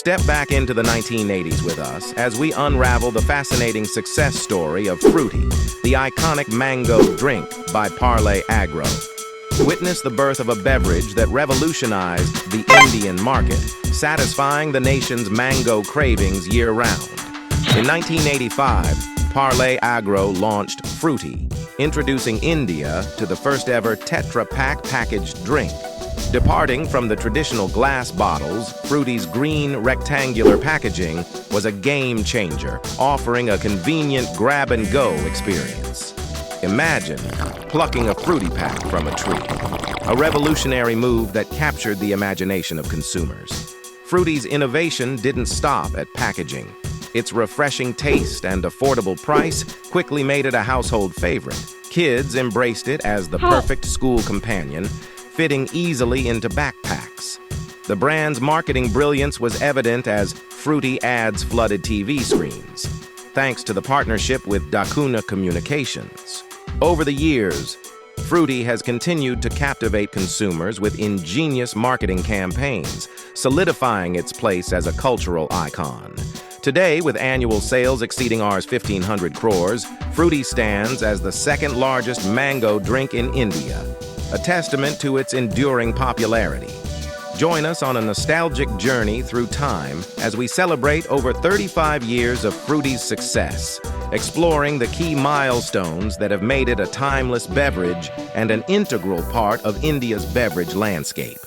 Step back into the 1980s with us as we unravel the fascinating success story of Frooti, the iconic mango drink by Parle Agro. Witness the birth of a beverage that revolutionized the Indian market, satisfying the nation's mango cravings year-round. In 1985, Parle Agro launched Frooti, introducing India to the first-ever Tetra Pak packaged drink. Departing from the traditional glass bottles, Frooti's green rectangular packaging was a game changer, offering a convenient grab-and-go experience. Imagine plucking a Frooti pack from a tree, a revolutionary move that captured the imagination of consumers. Frooti's innovation didn't stop at packaging. Its refreshing taste and affordable price quickly made it a household favorite. Kids embraced it as the perfect school companion, fitting easily into backpacks. The brand's marketing brilliance was evident as Frooti ads flooded TV screens, thanks to the partnership with Dakuna Communications. Over the years, Frooti has continued to captivate consumers with ingenious marketing campaigns, solidifying its place as a cultural icon. Today, with annual sales exceeding Rs 1,500 crores, Frooti stands as the second largest mango drink in India, a testament to its enduring popularity. Join us on a nostalgic journey through time as we celebrate over 35 years of Frooti's success, exploring the key milestones that have made it a timeless beverage and an integral part of India's beverage landscape.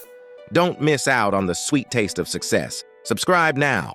Don't miss out on the sweet taste of success. Subscribe now.